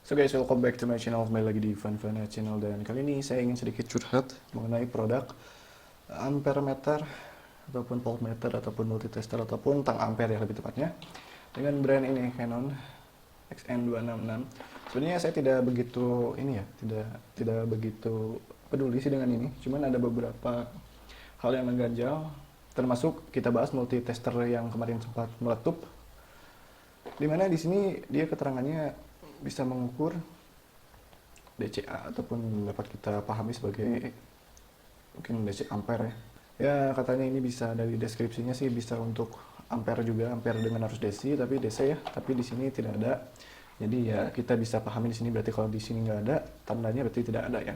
So guys, welcome back to my channel. Kembali lagi di Fun Channel, dan kali ini saya ingin sedikit curhat mengenai produk ampere meter ataupun voltmeter ataupun multitester ataupun tang ampere ya lebih tepatnya, dengan brand ini Canon XN266. Sebenarnya saya tidak begitu tidak begitu peduli sih dengan ini. Cuman ada beberapa hal yang mengganjal, termasuk kita bahas multitester yang kemarin sempat meletup, dimana di sini dia keterangannya bisa mengukur DCA ataupun dapat kita pahami sebagai mungkin DC ampere ya. Ya katanya ini bisa, dari deskripsinya sih bisa untuk ampere juga, ampere dengan arus DC tapi DC ya, tapi di sini tidak ada. Jadi ya kita bisa pahami di sini berarti kalau di sini nggak ada, tandanya berarti tidak ada ya.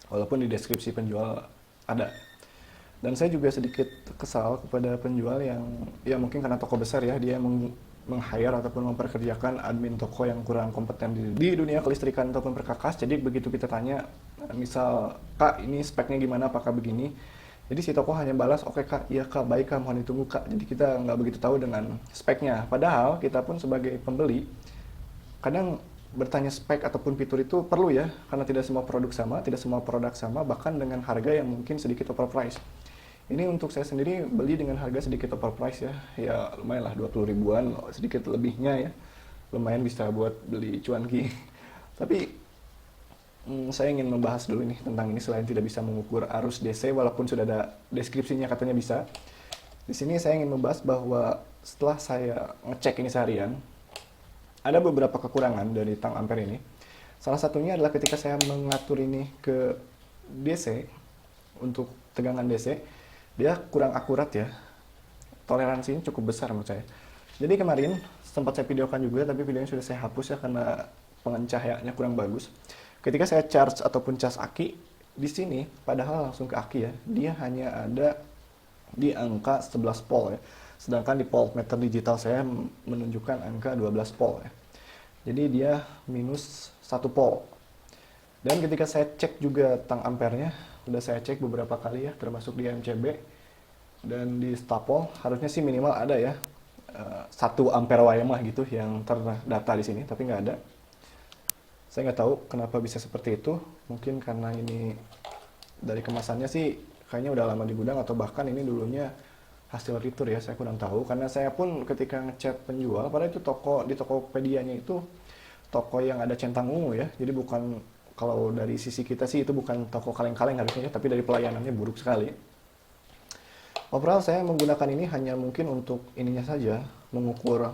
Walaupun di deskripsi penjual ada. Dan saya juga sedikit kesal kepada penjual yang ya mungkin karena toko besar ya, dia meng-hire ataupun memperkerjakan admin toko yang kurang kompeten di dunia kelistrikan ataupun perkakas. Jadi begitu kita tanya, misal, "Kak, ini speknya gimana, apakah begini?" Jadi si toko hanya balas, "Oke kak, iya kak, baik kak, mohon ditunggu kak." Jadi kita nggak begitu tahu dengan speknya. Padahal kita pun sebagai pembeli, kadang bertanya spek ataupun fitur itu perlu ya, karena tidak semua produk sama, bahkan dengan harga yang mungkin sedikit overprice. Ini untuk saya sendiri beli dengan harga sedikit overprice ya, ya lumayan lah 20 ribuan, sedikit lebihnya ya, lumayan bisa buat beli cuanki. Tapi saya ingin membahas dulu nih tentang ini. Selain tidak bisa mengukur arus DC, walaupun sudah ada deskripsinya katanya bisa, di sini saya ingin membahas bahwa setelah saya ngecek ini seharian, ada beberapa kekurangan dari tang ampere ini. Salah satunya adalah ketika saya mengatur ini ke DC, untuk tegangan DC, dia kurang akurat ya. Toleransinya cukup besar menurut saya. Jadi kemarin sempat saya videokan juga, tapi videonya sudah saya hapus ya karena pengencahayaannya kurang bagus. Ketika saya charge ataupun cas aki, di sini padahal langsung ke aki ya, dia hanya ada di angka 11 volt ya. Sedangkan di voltmeter digital saya menunjukkan angka 12 volt ya. Jadi dia minus 1 volt. Dan ketika saya cek juga tang ampernya, udah saya cek beberapa kali ya, termasuk di MCB dan di Stapol, harusnya sih minimal ada ya 1 ampere wayang lah gitu yang terdata di sini, tapi nggak ada. Saya nggak tahu kenapa bisa seperti itu. Mungkin karena ini dari kemasannya sih kayaknya udah lama di gudang, atau bahkan ini dulunya hasil retur ya, saya kurang tahu. Karena saya pun ketika ngechat penjual, padahal itu toko di Tokopedia-nya itu toko yang ada centang ungu ya, jadi bukan, kalau dari sisi kita sih itu bukan toko kaleng-kaleng harusnya ya, tapi dari pelayanannya buruk sekali. Overall saya menggunakan ini hanya mungkin untuk ininya saja, mengukur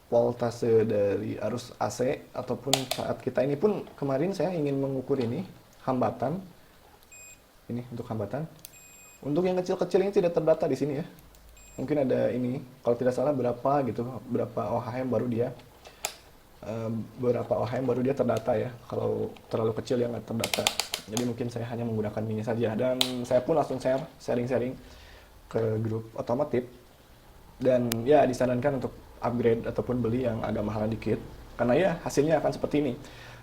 voltase dari arus AC, ataupun saat kita ini pun kemarin saya ingin mengukur ini hambatan. Ini untuk hambatan. Untuk yang kecil-kecil ini tidak terdata di sini ya. Mungkin ada ini, kalau tidak salah berapa gitu, berapa OHM baru dia terdata ya. Kalau terlalu kecil yang nggak terdata. Jadi mungkin saya hanya menggunakan ini saja, dan saya pun langsung sharing ke grup otomotif, dan ya disarankan untuk upgrade ataupun beli yang agak mahalan dikit, karena ya hasilnya akan seperti ini.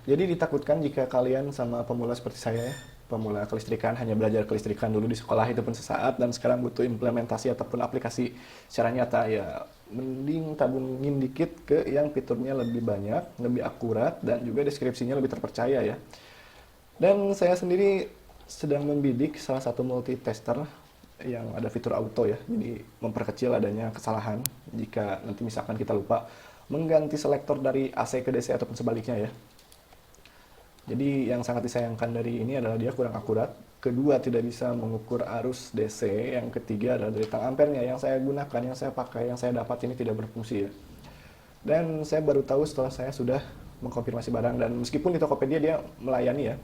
Jadi ditakutkan jika kalian sama pemula seperti saya ya, pemula kelistrikan, hanya belajar kelistrikan dulu di sekolah itu pun sesaat, dan sekarang butuh implementasi ataupun aplikasi secara nyata, ya mending tabungin dikit ke yang fiturnya lebih banyak, lebih akurat, dan juga deskripsinya lebih terpercaya ya. Dan saya sendiri sedang membidik salah satu multitester yang ada fitur auto ya, jadi memperkecil adanya kesalahan jika nanti misalkan kita lupa mengganti selektor dari AC ke DC ataupun sebaliknya ya. Jadi yang sangat disayangkan dari ini adalah dia kurang akurat. Kedua, tidak bisa mengukur arus DC. Yang ketiga adalah dari tang ampernya yang saya gunakan, yang saya pakai, yang saya dapat ini tidak berfungsi ya. Dan saya baru tahu setelah saya sudah mengkonfirmasi barang, dan meskipun di Tokopedia dia melayani ya,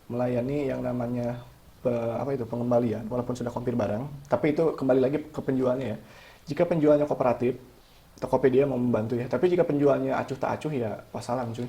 melayani yang namanya pengembalian walaupun sudah konfir barang, tapi itu kembali lagi ke penjualnya ya. Jika penjualnya kooperatif, Tokopedia mau membantu ya, tapi jika penjualnya acuh tak acuh ya wassalam cuy.